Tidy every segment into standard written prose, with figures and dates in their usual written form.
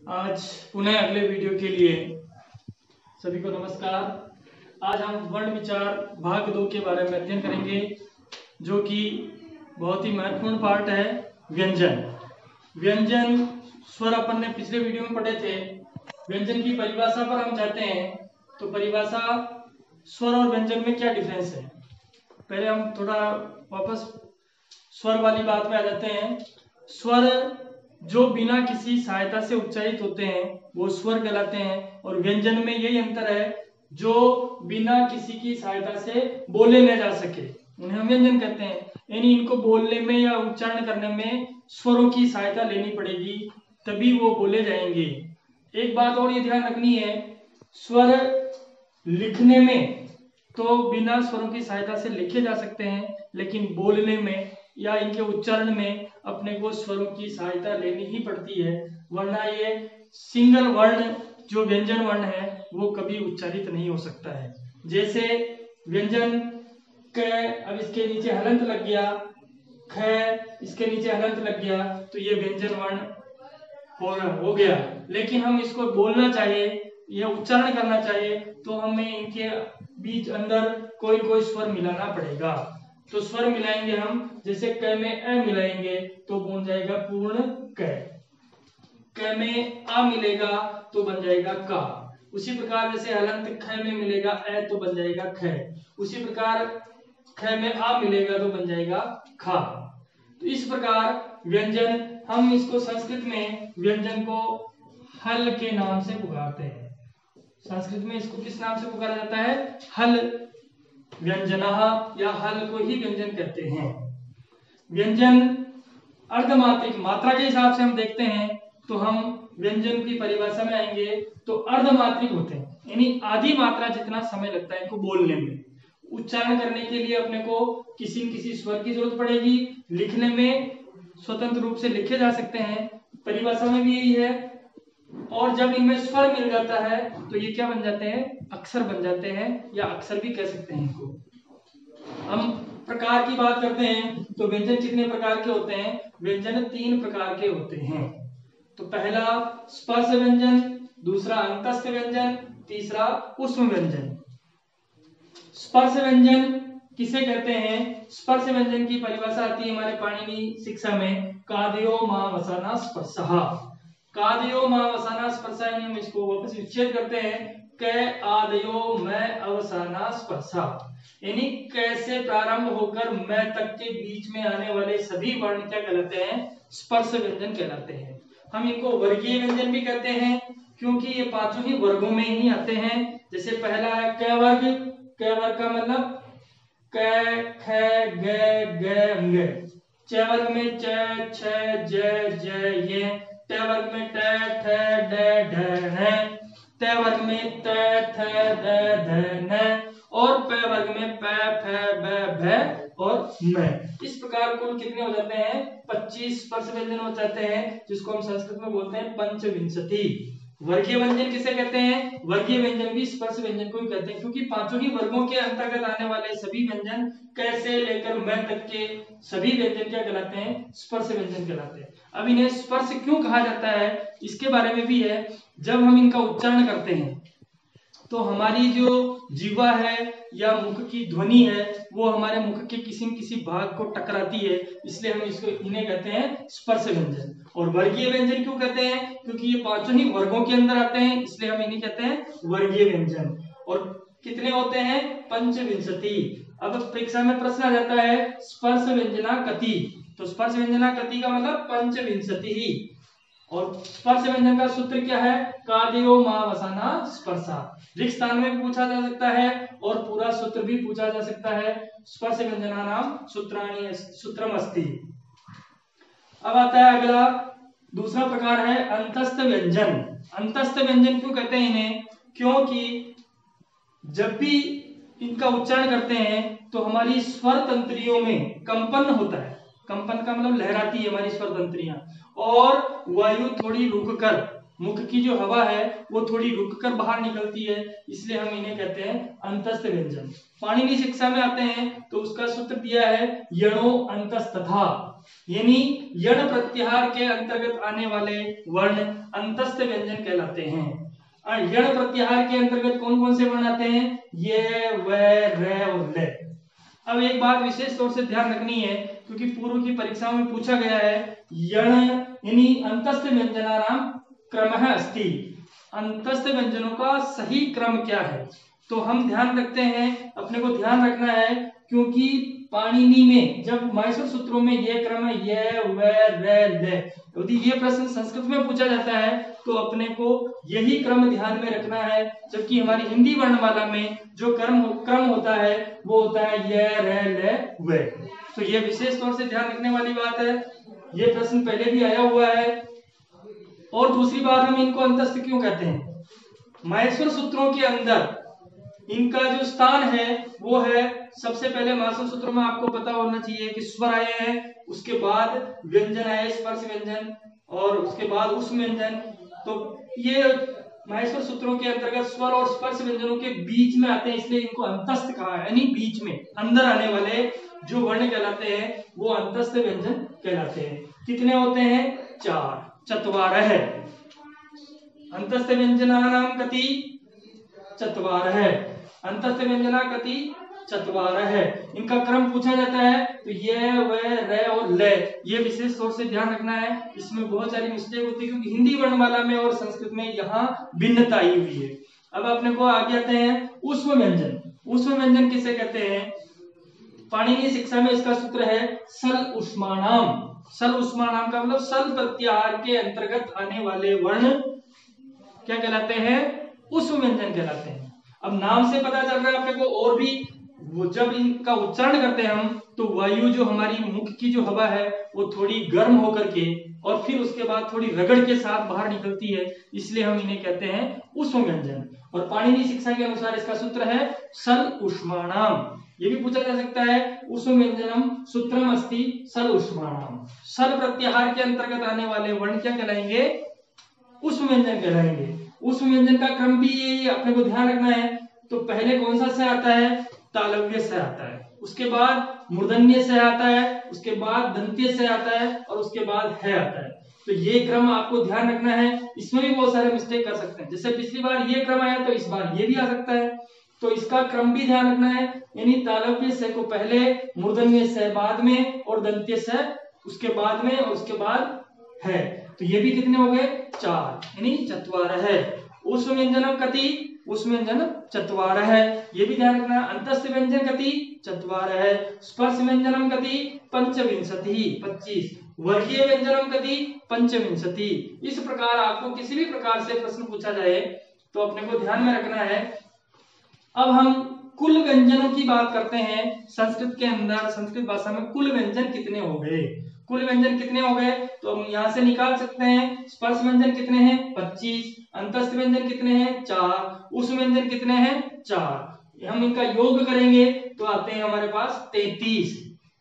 आज पुनः अगले वीडियो के लिए सभी को नमस्कार। आज हम वर्ण विचार भाग 2 के बारे में अध्ययन करेंगे, जो कि बहुत ही महत्वपूर्ण पार्ट है। व्यंजन स्वर अपन ने पिछले वीडियो में पढ़े थे। व्यंजन की परिभाषा पर हम जाते हैं, तो परिभाषा स्वर और व्यंजन में क्या डिफरेंस है। पहले हम थोड़ा वापस स्वर वाली बात में आ जाते हैं। स्वर जो बिना किसी सहायता से उच्चारित होते हैं वो स्वर कहलाते हैं, और व्यंजन में यही अंतर है, जो बिना किसी की सहायता से बोले न जा सके उन्हें हम व्यंजन कहते हैं। यानी इनको बोलने में या उच्चारण करने में स्वरों की सहायता लेनी पड़ेगी, तभी वो बोले जाएंगे। एक बात और ये ध्यान रखनी है, स्वर लिखने में तो बिना स्वरों की सहायता से लिखे जा सकते हैं, लेकिन बोलने में या इनके उच्चारण में अपने को स्वरों की सहायता लेनी ही पड़ती है, वरना ये सिंगल वर्ण जो व्यंजन वर्ण है वो कभी उच्चारित नहीं हो सकता है। जैसे व्यंजन क, अब इसके नीचे हलंत लग गया, ख इसके नीचे हलंत लग गया, तो ये व्यंजन वर्ण हो गया। लेकिन हम इसको बोलना चाहिए या उच्चारण करना चाहिए तो हमें इनके बीच अंदर कोई कोई स्वर मिलाना पड़ेगा। तो स्वर मिलाएंगे हम, जैसे क में अ मिलाएंगे तो बन जाएगा पूर्ण क में आ मिलेगा तो बन जाएगा का। उसी प्रकार जैसे हलंत ख में मिलेगा अ तो बन जाएगा ख। उसी प्रकार ख में आ मिलेगा तो बन जाएगा खा। तो इस प्रकार व्यंजन, हम इसको संस्कृत में व्यंजन को हल के नाम से पुकारते हैं। संस्कृत में इसको किस नाम से पुकारा जाता है? हल व्यंजनः, या हल को ही व्यंजन कहते हैं। व्यंजन अर्धमात्रिक मात्रा के हिसाब से हम देखते हैं तो हम व्यंजन की परिभाषा में आएंगे तो अर्धमात्रिक होते हैं, यानी आधी मात्रा जितना समय लगता है इनको बोलने में। उच्चारण करने के लिए अपने को किसी न किसी स्वर की जरूरत पड़ेगी, लिखने में स्वतंत्र रूप से लिखे जा सकते हैं, परिभाषा में भी यही है। और जब इनमें स्वर मिल जाता है तो ये क्या बन जाते हैं? अक्षर बन जाते हैं, या अक्षर भी कह सकते हैं इनको। हम प्रकार की बात करते हैं तो व्यंजन कितने प्रकार के होते हैं? व्यंजन 3 प्रकार के होते हैं। तो पहला स्पर्श व्यंजन, दूसरा अंतस्थ व्यंजन, तीसरा ऊष्म व्यंजन। स्पर्श व्यंजन किसे कहते हैं? स्पर्श व्यंजन की परिभाषा आती है हमारे पाणिनि शिक्षा में, कादयो मावसाना स्पर्शः। कादयो मावसाना स्पर्शः, यानी हम इसको वापस विच्छेद करते हैं, क आदयो मैं अवसाना स्पर्शा, यानी कैसे प्रारंभ होकर मैं तक के बीच में आने वाले सभी वर्ण क्या कहलाते हैं? स्पर्श व्यंजन कहलाते हैं। हम इनको वर्गीय व्यंजन भी कहते हैं, क्योंकि ये पांचों ही वर्गों में ही आते हैं। जैसे पहला है क वर्ग। क वर्ग का मतलब क ख ग घ ng। च वर्ग में च छ ज ज य। ट वर्ग में ट ठ ड ढ ण। त वर्ग में त थ द ध न। और प वर्ग में प फ ब भ और म। इस प्रकार कुल कितने हो जाते हैं? 25 स्पर्श व्यंजन हो जाते हैं, जिसको हम संस्कृत में बोलते हैं पंचविंशति। वर्गीय व्यंजन किसे कहते हैं? वर्गीय व्यंजन भी स्पर्श व्यंजन को ही कहते हैं, क्योंकि पांचों ही वर्गों के अंतर्गत आने वाले सभी व्यंजन कैसे लेकर मैं तक के सभी व्यंजन क्या कहलाते हैं? स्पर्श व्यंजन कहलाते हैं। अब इन्हें स्पर्श क्यों कहा जाता है इसके बारे में भी है। जब हम इनका उच्चारण करते हैं तो हमारी जो जीवा है या मुख की ध्वनि है वो हमारे मुख के किसी न किसी भाग को टकराती है, इसलिए हम इन्हें कहते हैं स्पर्श व्यंजन। और वर्गीय व्यंजन क्यों कहते हैं? क्योंकि ये पांचों ही वर्गों के अंदर आते हैं, इसलिए हम इन्हें कहते हैं वर्गीय व्यंजन। और कितने होते हैं? पंचविंशति। अब परीक्षा में प्रश्न आ जाता है स्पर्श व्यंजना कति, तो स्पर्श व्यंजना कति का मतलब पंचविंशति ही। और स्पर्श व्यंजन का सूत्र क्या है? कादयो मावसाना स्पर्शा। रिक्त स्थान में भी पूछा जा सकता है और पूरा सूत्र भी पूछा जा सकता है। स्पर्श व्यंजना नाम सूत्राणि सूत्रम अस्ति। अब आता है अगला, दूसरा प्रकार है अंतस्थ व्यंजन। अंतस्थ व्यंजन क्यों कहते हैं इन्हें? क्योंकि जब भी इनका उच्चारण करते हैं तो हमारी स्वर तंत्रियों में कंपन होता है। कंपन का मतलब लहराती है हमारी स्वर तंत्रियां, और वायु थोड़ी रुककर, मुख की जो हवा है वो थोड़ी रुककर बाहर निकलती है, इसलिए हम इन्हें कहते हैं अंतस्थ व्यंजन। पाणिनि शिक्षा में आते हैं तो उसका सूत्र दिया है यणो अंतस्तथा। यानी यण प्रत्याहार के अंतर्गत आने वाले वर्ण अंतस्थ व्यंजन कहलाते हैं। और यण प्रत्याहार के अंतर्गत कौन कौन से वर्ण आते हैं? ये, व, र और ल। अब एक बात विशेष तौर से ध्यान रखनी है, क्योंकि पूर्व की परीक्षाओं में पूछा गया है, यण यानी अंतस्थ व्यंजनानाम क्रमः अस्ति, अंतस्थ व्यंजनों का सही क्रम क्या है? तो हम ध्यान रखते हैं, अपने को ध्यान रखना है, क्योंकि पाणिनि में जब माहेश्वर सूत्रों में ये क्रम है, ये, व, र, ल, यदि ये प्रश्न संस्कृत में पूछा जाता है तो अपने को यही क्रम ध्यान में रखना है, जबकि हमारी हिंदी वर्णमाला में जो क्रम होता है वो होता है य, र, ल, व। तो ये विशेष तौर से ध्यान रखने वाली बात है, ये प्रश्न पहले भी आया हुआ है। और दूसरी बात, हम इनको अंतस्थ क्यों कहते हैं? माहेश्वर सूत्रों के अंदर इनका जो स्थान है वो है, सबसे पहले माहेश्वर सूत्रों में आपको पता होना चाहिए कि स्वर आए हैं, उसके बाद व्यंजन आए, स्पर्श व्यंजन, और उसके बाद उष्म व्यंजन। तो ये माहेश्वर सूत्रों के अंतर्गत स्वर और स्पर्श व्यंजनों के बीच में आते हैं, इसलिए इनको अंतस्थ कहा है, यानी बीच में अंदर आने वाले जो वर्ण कहलाते हैं वो अंतस्थ व्यंजन कहलाते हैं। कितने होते हैं? 4, चत्वारः है। अंतस्थ व्यंजनानां कति? चत्वारः है। अंतस्थ व्यंजना कति? चत्वारः है। इनका क्रम पूछा जाता है तो ये, व, र और ल, ये विशेष तौर से ध्यान रखना है। इसमें बहुत सारी मिस्टेक होती है, क्योंकि हिंदी वर्णमाला में और संस्कृत में यहाँ भिन्नता आई हुई है। अब अपने को आगे आते हैं ऊष्म व्यंजन। ऊष्म व्यंजन किसे कहते हैं? पाणिनि शिक्षा में इसका सूत्र है सल उष्माणाम। सल उष्माणाम का मतलब सल प्रत्याहार के अंतर्गत आने वाले वर्ण क्या कहलाते हैं? ऊष्म व्यंजन कहलाते हैं। अब नाम से पता चल रहा है अपने को, और भी वो जब इनका उच्चारण करते हैं हम, तो वायु जो हमारी मुख की जो हवा है वो थोड़ी गर्म होकर के और फिर उसके बाद थोड़ी रगड़ के साथ बाहर निकलती है, इसलिए हम इन्हें कहते हैं ऊष्म व्यंजन। और पाणिनि शिक्षा के अनुसार इसका सूत्र है सल उष्माणाम। ये भी पूछा जा सकता है, ऊष्म व्यंजनम सूत्रम अस्ति सल उष्माणाम। सल प्रत्याहार के अंतर्गत आने वाले वर्ण क्या कहलाएंगे? ऊष्म व्यंजन कहलाएंगे। ऊष्म व्यंजन का क्रम भी ये अपने को ध्यान रखना है। तो पहले कौन सा से आता है? तालव्य से आता है, उसके बाद मूर्धन्य से आता है, उसके बाद दंत्य से आता है, और उसके बाद है आता है। तो ये क्रम आपको ध्यान रखना है। इसमें भी बहुत सारे मिस्टेक कर सकते हैं, जैसे पिछली बार ये क्रम आया तो इस बार ये भी आ सकता है, तो इसका क्रम भी ध्यान रखना है। यानी तालव्य से को पहले, मूर्धन्य से बाद में, और दंत्य से उसके बाद में, और उसके बाद है। तो ये भी कितने हो गए? 4, यानी चत्वारः है। ऊष्म व्यंजनम कति? ऊष्म व्यंजन चत्वारः है, ये भी ध्यान रखना। अंतस्थ व्यंजन कति? चत्वारः है। स्पर्श व्यंजनम कति? पंचविंशतिः, 25। वर्गीय व्यंजनम कति? पंचविंशतिः। इस प्रकार आपको किसी भी प्रकार से प्रश्न पूछा जाए तो अपने को ध्यान में रखना है। अब हम कुल व्यंजनों की बात करते हैं। संस्कृत के अंदर, संस्कृत भाषा में कुल व्यंजन कितने हो गए? कुल व्यंजन कितने हो गए तो हम यहाँ से निकाल सकते हैं। स्पर्श व्यंजन कितने हैं? 25। अंतस्थ व्यंजन कितने हैं? 4। ऊष्म व्यंजन कितने हैं? 4। हम इनका योग करेंगे तो आते हैं हमारे पास 33,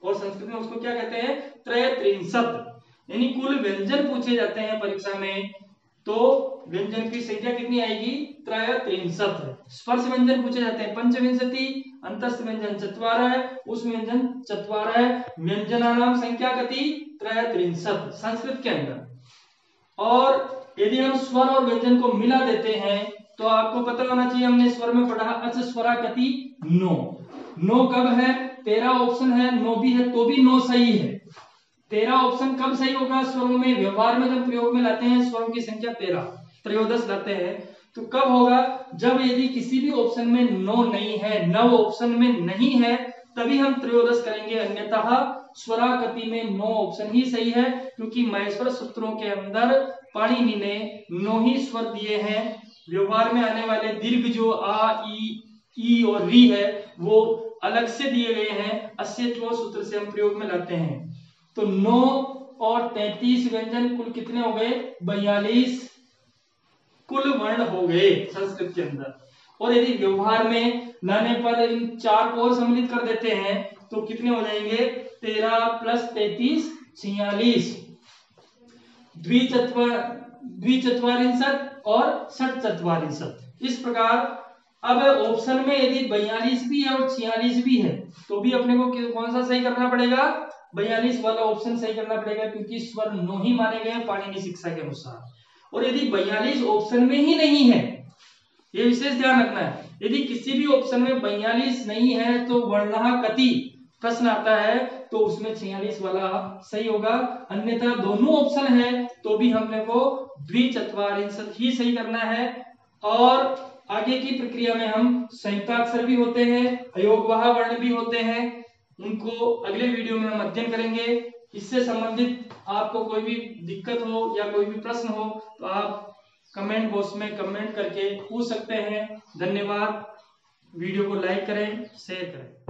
और संस्कृत में उसको क्या कहते हैं? त्रयत्रिंशत्। यानी कुल व्यंजन पूछे जाते हैं परीक्षा में तो व्यंजन की संख्या कितनी आएगी? त्रयत्रिंशत्। स्पर्श व्यंजन पूछे जाते हैं पंचविंशति, अंतस्थ व्यंजन चत्वारः, ऊष्म व्यंजन चत्वारः। व्यंजनानाम संख्या कति? त्रयत्रिंशत् संस्कृत के अंदर। और यदि हम स्वर और व्यंजन को मिला देते हैं तो आपको पता होना चाहिए, हमने स्वर में पढ़ा अच स्वरा कति? 9। 9 कब है? 13 ऑप्शन है, 9 भी है तो भी 9 सही है। 13 ऑप्शन कब सही होगा? स्वरों में, व्यवहार में जब प्रयोग में लाते हैं स्वरों की संख्या 13, त्रयोदश लाते हैं, तो कब होगा? जब यदि किसी भी ऑप्शन में 9 नहीं है, 9 ऑप्शन में नहीं है, तभी हम त्रयोदश करेंगे। अन्यथा स्वराकति में 9 ऑप्शन ही सही है, क्योंकि माहेश्वर सूत्रों के अंदर पाणिनि ने 9 ही स्वर दिए हैं। व्यवहार में आने वाले दीर्घ जो आ, ई और री है वो अलग से दिए गए हैं। अस्यत्व सूत्र से हम प्रयोग में लाते हैं। तो 9 और 33 व्यंजन कुल कितने हो गए? 42 कुल वर्ण हो गए संस्कृत के अंदर। और यदि व्यवहार में लाने पर इन 4 को और सम्मिलित कर देते हैं तो कितने हो जाएंगे? 13 + 33 46। द्विचत्वारिंशत् और षट्चत्वारिंशत्। इस प्रकार अब ऑप्शन में यदि 42 भी है और 46 भी है तो भी अपने को कौन सा सही करना पड़ेगा? 42 वाला ऑप्शन सही करना पड़ेगा, क्योंकि स्वर नो ही माने गए हैं पाणिनि शिक्षा के अनुसार। और यदि 42 ऑप्शन में ही नहीं है, ये विशेष ध्यान रखना है, यदि किसी भी ऑप्शन में 42 नहीं है तो वर्णः कति प्रश्न आता है तो उसमें 46 वाला सही होगा। अन्यथा दोनों ऑप्शन है तो भी हमने को द्विचत्वारिंशत् ही सही करना है। और आगे की प्रक्रिया में हम संयुक्ताक्षर भी होते हैं, अयोगवाह वर्ण भी होते हैं, उनको अगले वीडियो में हम अध्ययन करेंगे। इससे संबंधित आपको कोई भी दिक्कत हो या कोई भी प्रश्न हो तो आप कमेंट बॉक्स में कमेंट करके पूछ सकते हैं। धन्यवाद। वीडियो को लाइक करें, शेयर करें।